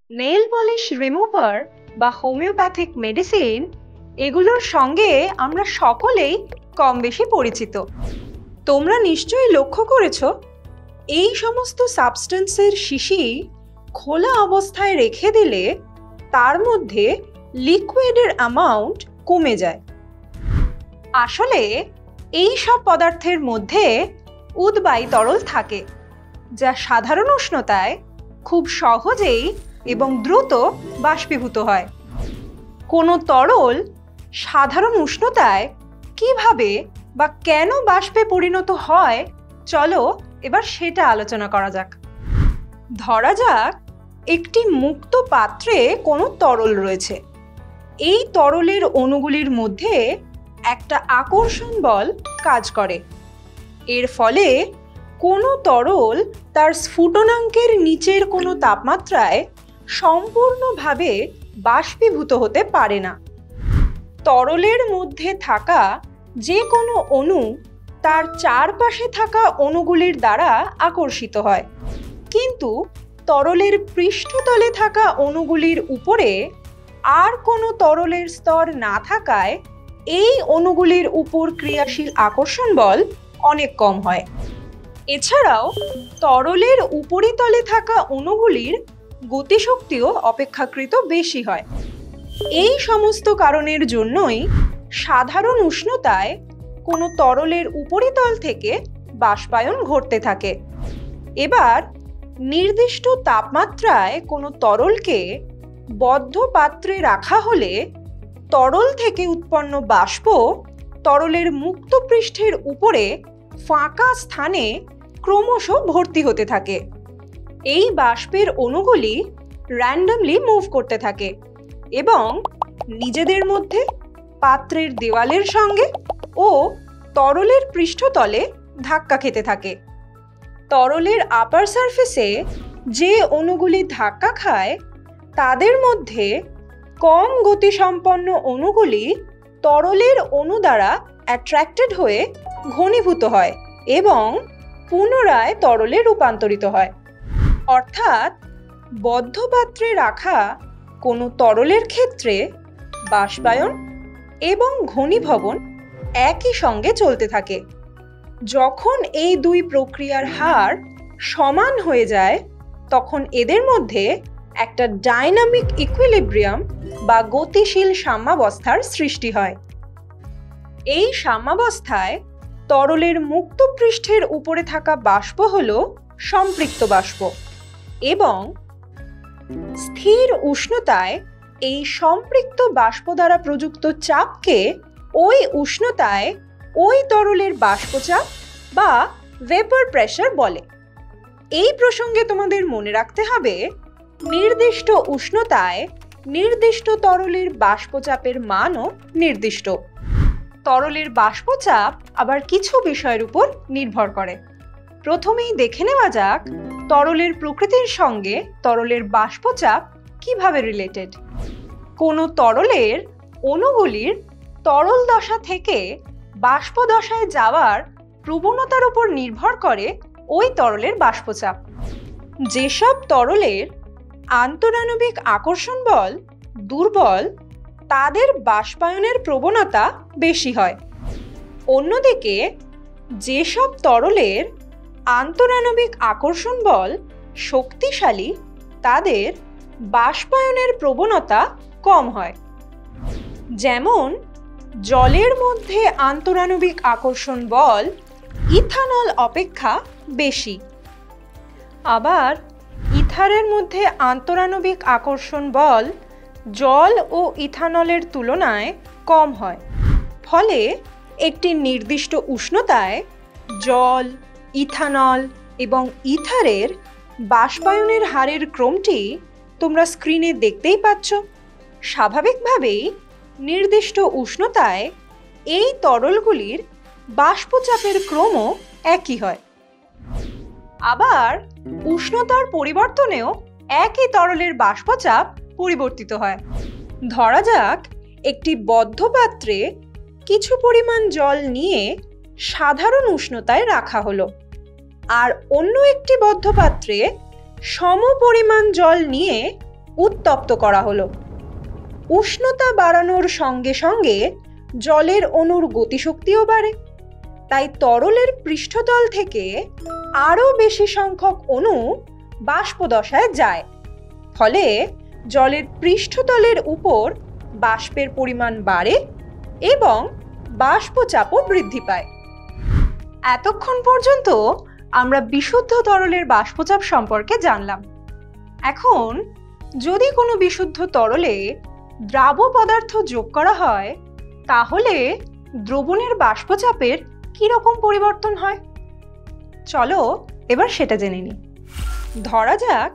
Nail polish remover বা homeopathic medicine এগুলোর সঙ্গে আমরা সকলেই কম বেশি পরিচিত। তোমরা নিশ্চয়ই লক্ষ্য করেছ এই সমস্ত সাবস্টেন্সের শিশি খোলা অবস্থায় রেখে দিলে তার মধ্যে লিকুইডের অ্যামাউন্ট কমে যায়। আসলে এই সব পদার্থের মধ্যে উদ্বায়ী তরল থাকে, যা সাধারণ উষ্ণতায় খুব সহজেই এবং দ্রুত বাষ্পীভূত হয়। কোনো তরল সাধারণ উষ্ণতায় কিভাবে বা কেন বাষ্পে পরিণত হয়, চলো এবার সেটা আলোচনা করা যাক। ধরা যাক একটি মুক্ত পাত্রে কোনো তরল রয়েছে। এই তরলের অণুগুলির মধ্যে একটা আকর্ষণ বল কাজ করে। এর ফলে কোনো তরল তার স্ফুটনাঙ্কের নিচের কোনো তাপমাত্রায় সম্পূর্ণভাবে বাষ্পীভূত হতে পারে না। তরলের মধ্যে থাকা যে কোনো অণু তার চারপাশে থাকা অণুগুলির দ্বারা আকর্ষিত হয়, কিন্তু তরলের পৃষ্ঠতলে থাকা অণুগুলির উপরে আর কোনো তরলের স্তর না থাকায় এই অণুগুলির উপর ক্রিয়াশীল আকর্ষণ বল অনেক কম হয়। এছাড়াও তরলের উপরিতলে থাকা অণুগুলির গতিশক্তিও অপেক্ষাকৃত বেশি হয়। এই সমস্ত কারণের জন্যই সাধারণ উষ্ণতায় কোনো তরলের উপরিতল থেকে বাষ্পায়ন ঘটতে থাকে। এবার নির্দিষ্ট তাপমাত্রায় কোনো তরলকে বদ্ধ পাত্রে রাখা হলে তরল থেকে উৎপন্ন বাষ্প তরলের মুক্ত পৃষ্ঠের উপরে ফাঁকা স্থানে ক্রমশ ভর্তি হতে থাকে। এই বাষ্পের অণুগুলি র্যান্ডমলি মুভ করতে থাকে এবং নিজেদের মধ্যে, পাত্রের দেওয়ালের সঙ্গে ও তরলের পৃষ্ঠতলে ধাক্কা খেতে থাকে। তরলের আপার সারফেসে যে অণুগুলি ধাক্কা খায় তাদের মধ্যে কম গতিসম্পন্ন অণুগুলি তরলের অণু দ্বারা অ্যাট্রাক্টেড হয়ে ঘনীভূত হয় এবং পুনরায় তরলে রূপান্তরিত হয়। অর্থাৎ বদ্ধ পাত্রে রাখা কোনো তরলের ক্ষেত্রে বাষ্পায়ন এবং ঘনীভবন একই সঙ্গে চলতে থাকে। যখন এই দুই প্রক্রিয়ার হার সমান হয়ে যায় তখন এদের মধ্যে একটা ডাইনামিক ইকুইলিব্রিয়াম বা গতিশীল সাম্যাবস্থার সৃষ্টি হয়। এই সাম্যাবস্থায় তরলের মুক্ত পৃষ্ঠের উপরে থাকা বাষ্প হল সম্পৃক্ত বাষ্প এবং স্থির উষ্ণতায় এই সম্পৃক্ত বাষ্প দ্বারা প্রযুক্ত চাপকে ওই উষ্ণতায় ওই তরলের বাষ্পচাপ বা ভেপার প্রেসার বলে। এই প্রসঙ্গে তোমাদের মনে রাখতে হবে, নির্দিষ্ট উষ্ণতায় নির্দিষ্ট তরলের বাষ্পচাপের মানও নির্দিষ্ট। তরলের বাষ্পচাপ আবার কিছু বিষয়ের উপর নির্ভর করে। প্রথমেই দেখে নেওয়া যাক তরলের প্রকৃতির সঙ্গে তরলের বাষ্পচাপ কিভাবে রিলেটেড। কোনো তরলের অণুগুলির তরল দশা থেকে বাষ্প দশায় যাওয়ার প্রবণতার উপর নির্ভর করে ওই তরলের বাষ্পচাপ। যেসব তরলের আন্তঃআণবিক আকর্ষণ বল দুর্বল তাদের বাষ্পায়নের প্রবণতা বেশি হয়। অন্যদিকে যেসব তরলের আন্তঃআণবিক আকর্ষণ বল শক্তিশালী তাদের বাষ্পায়নের প্রবণতা কম হয়। যেমন জলের মধ্যে আন্তঃআণবিক আকর্ষণ বল ইথানল অপেক্ষা বেশি, আবার ইথারের মধ্যে আন্তঃআণবিক আকর্ষণ বল জল ও ইথানলের তুলনায় কম হয়। ফলে একটি নির্দিষ্ট উষ্ণতায় জল, ইথানল এবং ইথারের বাষ্পায়নের হারের ক্রমটি তোমরা স্ক্রিনে দেখতেই পাচ্ছ। স্বাভাবিকভাবেই নির্দিষ্ট উষ্ণতায় এই তরলগুলির বাষ্পচাপের ক্রমও একই হয়। আবার উষ্ণতার পরিবর্তনেও একই তরলের বাষ্পচাপ পরিবর্তিত হয়। ধরা যাক একটি বদ্ধ পাত্রে কিছু পরিমাণ জল নিয়ে সাধারণ উষ্ণতায় রাখা হলো, আর অন্য একটি বদ্ধ পাত্রে সমপরিমাণ জল নিয়ে উত্তপ্ত করা হলো। উষ্ণতা বাড়ানোর সঙ্গে সঙ্গে জলের অণুর গতিশক্তিও বাড়ে, তাই তরলের পৃষ্ঠতল থেকে আরো বেশি সংখ্যক অণু বাষ্প দশায় যায়। ফলে জলের পৃষ্ঠতলের উপর বাষ্পের পরিমাণ বাড়ে এবং বাষ্পচাপও বৃদ্ধি পায়। এতক্ষণ পর্যন্ত আমরা বিশুদ্ধ তরলের বাষ্পচাপ সম্পর্কে জানলাম। এখন যদি কোনো বিশুদ্ধ তরলে দ্রাব্য পদার্থ যোগ করা হয়, তাহলে দ্রবণের বাষ্পচাপের কি রকম পরিবর্তন হয়? চলো এবার সেটা জেনে নিই। ধরা যাক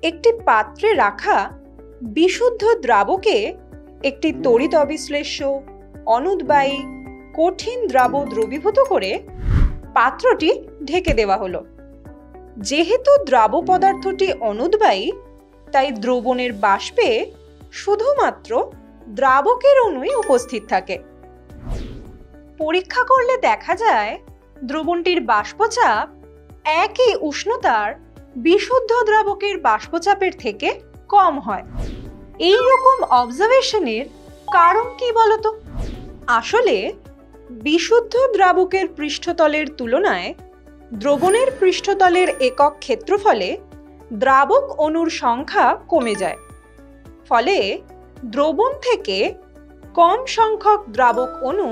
একটি পাত্রে রাখা বিশুদ্ধ দ্রাবকে একটি তড়িৎ অবিশ্লেষ্য, অনুদ্বায়ী, কঠিন দ্রাবক দ্রবীভূত করে পাত্রটি ঢেকে দেওয়া হলো। যেহেতু দ্রাব্য পদার্থটি অনুদ্বায়ী, তাই দ্রবণের বাষ্পে শুধুমাত্র দ্রাবকের অণুই উপস্থিত থাকে। পরীক্ষা করলে দেখা যায় দ্রবণটির বাষ্পচাপ একই উষ্ণতার বিশুদ্ধ দ্রাবকের বাষ্পচাপের থেকে কম হয়। এই রকম অবজারভেশনের কারণ কি বলতো? আসলে বিশুদ্ধ দ্রাবকের পৃষ্ঠতলের তুলনায় দ্রবণের পৃষ্ঠতলের একক ক্ষেত্রফলে দ্রাবক অণুর সংখ্যা কমে যায়। ফলে দ্রবণ থেকে কম সংখ্যক দ্রাবক অণু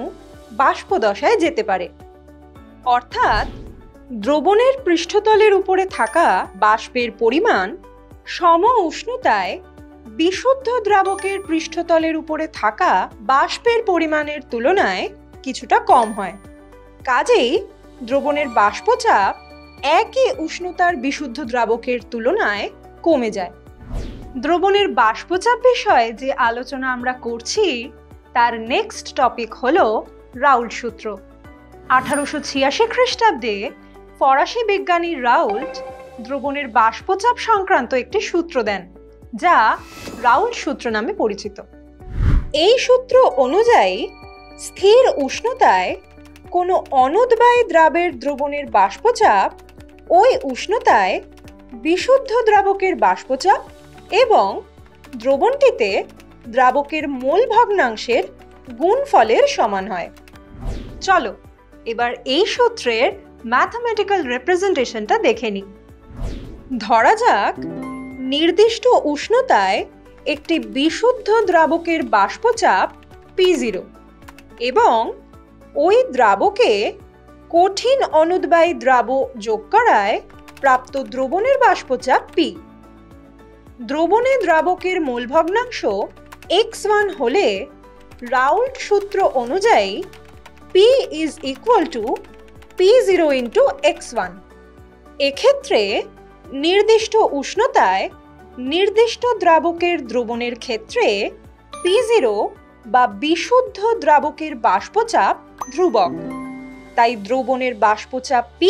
বাষ্প দশায় যেতে পারে। অর্থাৎ দ্রবণের পৃষ্ঠতলের উপরে থাকা বাষ্পের পরিমাণ সম উষ্ণতায় বিশুদ্ধ দ্রাবকের পৃষ্ঠতলের উপরে থাকা বাষ্পের পরিমাণের তুলনায় কিছুটা কম হয়। কাজেই দ্রবণের বাষ্পচাপ একই উষ্ণতার বিশুদ্ধ দ্রাবকের তুলনায় কমে যায়। দ্রবণের বাষ্পচাপ বিষয়ে যে আলোচনা আমরা করছি তার নেক্সট টপিক হলো রাউল্ট সূত্র। 1886 খ্রিস্টাব্দে ফরাসি বিজ্ঞানী রাউল্ট দ্রবণের বাষ্পচাপ সংক্রান্ত একটি সূত্র দেন, যা রাউল্ট সূত্র নামে পরিচিত। এই সূত্র অনুযায়ী স্থির উষ্ণতায় কোনো অনুদ্বায়ী দ্রাবের দ্রবণের বাষ্পচাপ ওই উষ্ণতায় বিশুদ্ধ দ্রাবকের বাষ্পচাপ এবং দ্রবণটিতে দ্রাবকের মোল ভগ্নাংশের গুণফলের সমান হয়। চলো এবার এই সূত্রের ম্যাথমেটিক্যাল রিপ্রেজেন্টেশনটা দেখে নিই। ধরা যাক নির্দিষ্ট উষ্ণতায় একটি বিশুদ্ধ দ্রাবকের বাষ্পচাপ P0 এবং ওই দ্রাবকে কঠিন অনুদ্বায়ী দ্রাবক যোগ করায় প্রাপ্ত দ্রবণের বাষ্পচাপ P। দ্রবণে দ্রাবকের মোল ভগ্নাংশ x1 হলে রাউল্ট সূত্র অনুযায়ী P is equal to P0 into x1। এক্ষেত্রে নির্দিষ্ট উষ্ণতায় নির্দিষ্ট দ্রাবকের দ্রবণের ক্ষেত্রে P0 বা বিশুদ্ধ দ্রাবকের বাষ্পচাপ ধ্রুবক, তাই দ্রবণের বাষ্পচাপ P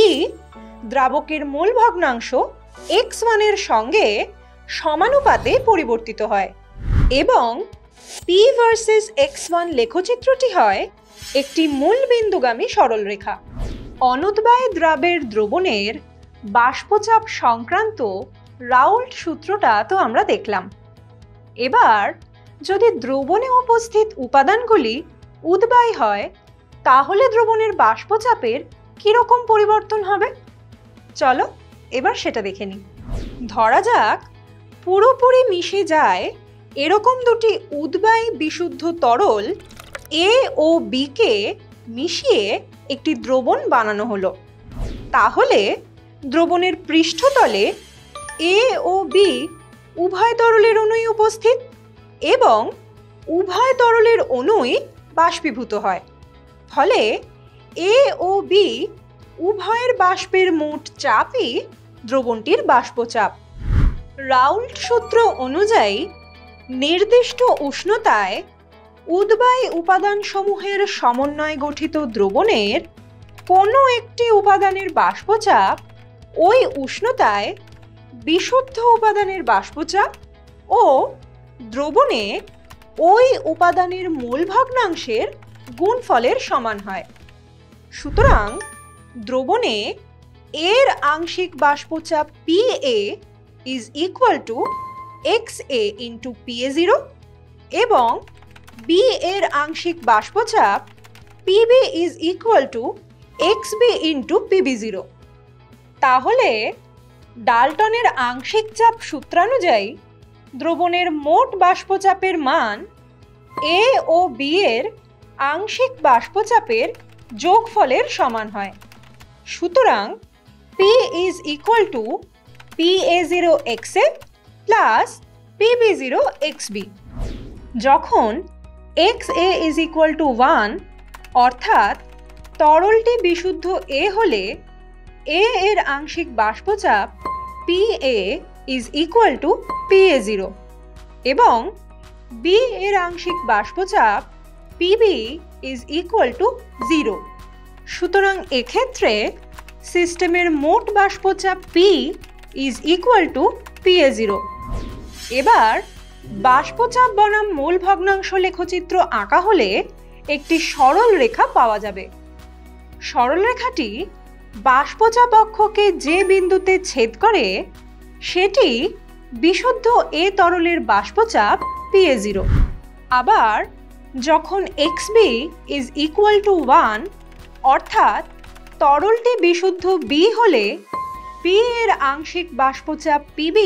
দ্রাবকের মোল ভগ্নাংশ x1 এর সঙ্গে সমানুপাতে পরিবর্তিত হয় এবং P ভার্সেস x1 লেখচিত্রটি হয় একটি মূল বিন্দুগামী সরলরেখা। অনুদ্বায়ী দ্রাবের দ্রবণের বাষ্পচাপ সংক্রান্ত রাউল্ট সূত্রটা তো আমরা দেখলাম। এবার যদি দ্রবণে উপস্থিত উপাদানগুলি উদ্বায়ী হয়, তাহলে দ্রবণের বাষ্পচাপের কিরকম পরিবর্তন হবে? চলো এবার সেটা দেখে নিই। ধরা যাক পুরোপুরি মিশে যায় এরকম দুটি উদ্বায়ী বিশুদ্ধ তরল A ও B কে মিশিয়ে একটি দ্রবণ বানানো হলো। তাহলে দ্রবণের পৃষ্ঠতলে A ও B উভয় তরলের অণুই উপস্থিত এবং উভয় তরলের অণুই বাষ্পীভূত হয়। ফলে A ও B উভয়ের বাষ্পের মোট চাপই দ্রবণটির বাষ্পচাপ। রাউল্ট সূত্র অনুযায়ী নির্দিষ্ট উষ্ণতায় উদ্বায়ী উপাদানসমূহের সমন্বয়ে গঠিত দ্রবণের কোনো একটি উপাদানের বাষ্পচাপ ওই উষ্ণতায় বিশুদ্ধ উপাদানের বাষ্পচাপ ও দ্রবণে ওই উপাদানের মোল ভগ্নাংশের গুণফলের সমান হয়। সুতরাং দ্রবণে এর আংশিক বাষ্পচাপ PA is equal to XA into PA0 এবং বি এর আংশিক বাষ্পচাপ PB is equal two XB into PB0। তাহলে ডাল্টনের আংশিক চাপ সূত্রানুযায়ী দ্রবণের মোট বাষ্পচাপের মান A ও B এর আংশিক বাষ্পচাপের যোগফলের সমান হয়। সুতরাং P is equal two PA0 XA plus PB0 XB। যখন XA ইজ ইকুয়াল টু 1 অর্থাৎ তরলটি বিশুদ্ধ A হলে A এর আংশিক বাষ্পচাপ PA is equal two PA0 এবং B এর আংশিক বাষ্পচাপ PB ইজ ইকুয়াল টু 0। সুতরাং এক্ষেত্রে সিস্টেমের মোট বাষ্পচাপ P is equal two PA0। এবার বাষ্পচাপ বনাম মোল ভগ্নাংশ লেখচিত্র আঁকা হলে একটি সরল রেখা পাওয়া যাবে। সরল রেখাটি বাষ্পচাপ অক্ষকে যে বিন্দুতে ছেদ করে সেটি বিশুদ্ধ A তরলের বাষ্পচাপ PA0। আবার যখন XB ইজ ইকুয়াল টু 1 অর্থাৎ তরলটি বিশুদ্ধ B হলে B এর আংশিক বাষ্পচাপ PB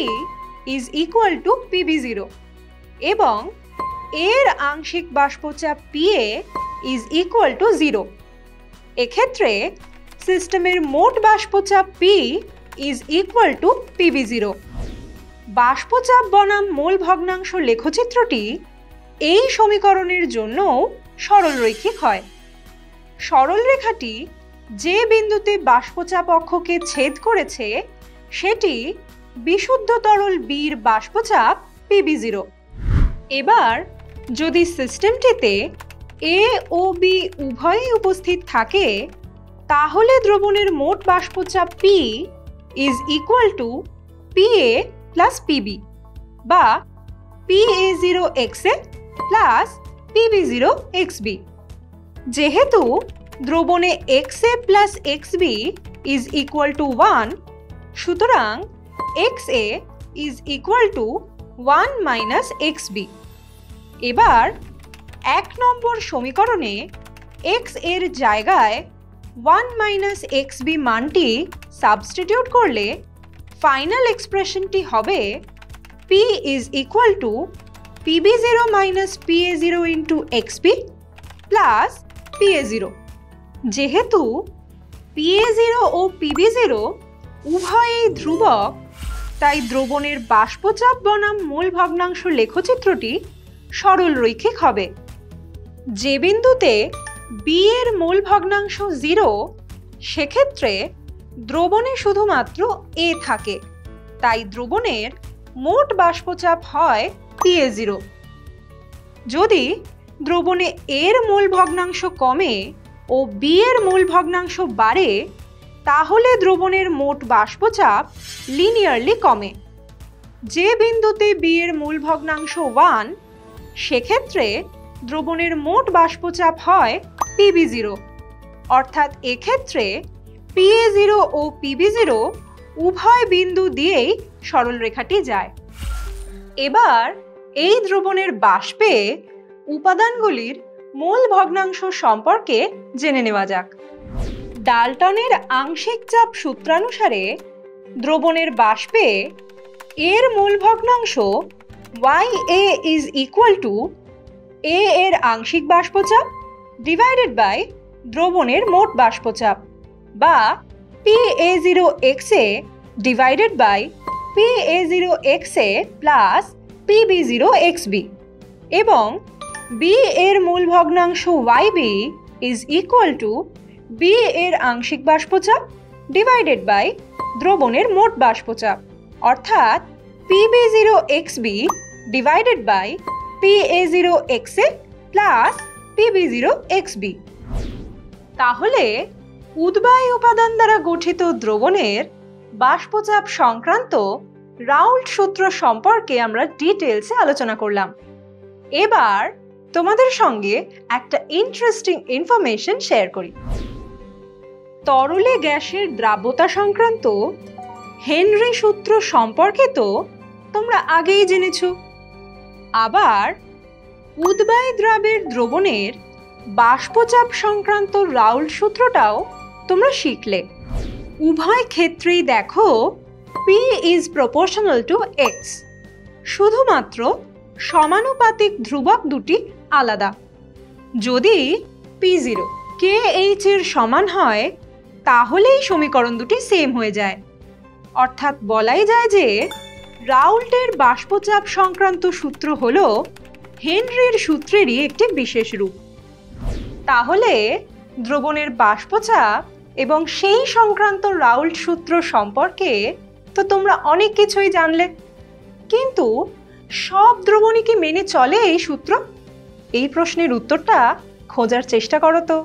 is equal two PB0 এবং এর আংশিক বাষ্পচাপ PA ইজ ইকুয়াল টু 0। এক্ষেত্রে সিস্টেমের মোট বাষ্পচাপ P is equal two PB0। বাষ্পচাপ বনাম মোল ভগ্নাংশ লেখচিত্রটি এই সমীকরণের জন্যও সরলরৈখিক হয়। সরল রেখাটি যে বিন্দুতে বাষ্পচাপ অক্ষকে ছেদ করেছে সেটি বিশুদ্ধ তরল বির বাষ্পচাপ PB0। এবার যদি সিস্টেমটিতে A ও B উভয়ই উপস্থিত থাকে তাহলে দ্রবণের মোট বাষ্পচাপ P is equal two PA plus PB বা PA0 XA plus PB0 XB। যেহেতু দ্রবণে XA plus XB is equal two 1 সুতরাং XA is equal two 1 minus XB। এবার 1 নম্বর সমীকরণে X এর জায়গায় 1 মাইনাস XB মানটি সাবস্টিটিউট করলে ফাইনাল এক্সপ্রেশনটি হবে P is equal two PB0 minus PA0 into XB plus PA0। যেহেতু PA0 ও PB0 উভয়ই ধ্রুবক তাই দ্রবণের বাষ্পচাপ বনাম মোল ভগ্নাংশ লেখচিত্রটি সরলরৈখিক হবে। যে বিন্দুতে B এর মোল ভগ্নাংশ 0 সেক্ষেত্রে দ্রবণে শুধুমাত্র A থাকে তাই দ্রবণের মোট বাষ্পচাপ হয় PA0। যদি দ্রবণে A এর মোল ভগ্নাংশ কমে ও B এর মোল ভগ্নাংশ বাড়ে তাহলে দ্রবণের মোট বাষ্পচাপ লিনিয়ারলি কমে। যে বিন্দুতে B এর মোল ভগ্নাংশ 1 সেক্ষেত্রে দ্রবণের মোট বাষ্পচাপ হয় PB0 অর্থাৎ এক্ষেত্রে PA0 ও PB0 উভয় বিন্দু দিয়েই সরলরেখাটি যায়। এবার এই দ্রবণের বাষ্পে উপাদানগুলির মোল ভগ্নাংশ সম্পর্কে জেনে নেওয়া যাক। ডাল্টনের আংশিক চাপ সূত্রানুসারে দ্রবণের বাষ্পে এর মোল ভগ্নাংশ YA is equal two A এর আংশিক বাষ্পচাপ ডিভাইডেড বাই দ্রবণের মোট বাষ্পচাপ বা PA0 XA divided by PA0 XA plus PB0 XB এবং B এর মোল ভগ্নাংশ YB is equal to B এর আংশিক বাষ্পচাপ ডিভাইডেড বাই দ্রবণের মোট বাষ্পচাপ অর্থাৎ PB0 XB divided by PA0 XA plus PB0 XB। তাহলে উদ্বায়ী উপাদান দ্বারা গঠিত দ্রবণের বাষ্পচাপ সংক্রান্ত রাউল্ট সূত্র সম্পর্কে আমরা ডিটেলসে আলোচনা করলাম। এবার তোমাদের সঙ্গে একটা ইন্টারেস্টিং ইনফরমেশন শেয়ার করি। তরলে গ্যাসের দ্রাব্যতা সংক্রান্ত হেনরি সূত্র সম্পর্কিত তোমরা আগেই জেনেছ। আবার উদ্বায়ী দ্রাবের দ্রবণের বাষ্পচাপ সংক্রান্ত রাউল্ট সূত্রটাও তোমরা শিখলে। উভয় ক্ষেত্রেই দেখো P is proportional to X, শুধুমাত্র সমানুপাতিক ধ্রুবক দুটি আলাদা। যদি P0 KH এর সমান হয় তাহলেই সমীকরণ দুটি সেম হয়ে যায়। অর্থাৎ বলাই যায় যে রাউল্টের বাষ্পচাপ সংক্রান্ত সূত্র হলো হেনরির সূত্রেরই একটি বিশেষ রূপ। তাহলে দ্রবণের বাষ্পচাপ এবং সেই সংক্রান্ত রাউল্ট সূত্র সম্পর্কে তো তোমরা অনেক কিছুই জানলে, কিন্তু সব দ্রবণই কি মেনে চলে এই সূত্র? এই প্রশ্নের উত্তরটা খোঁজার চেষ্টা করো তো।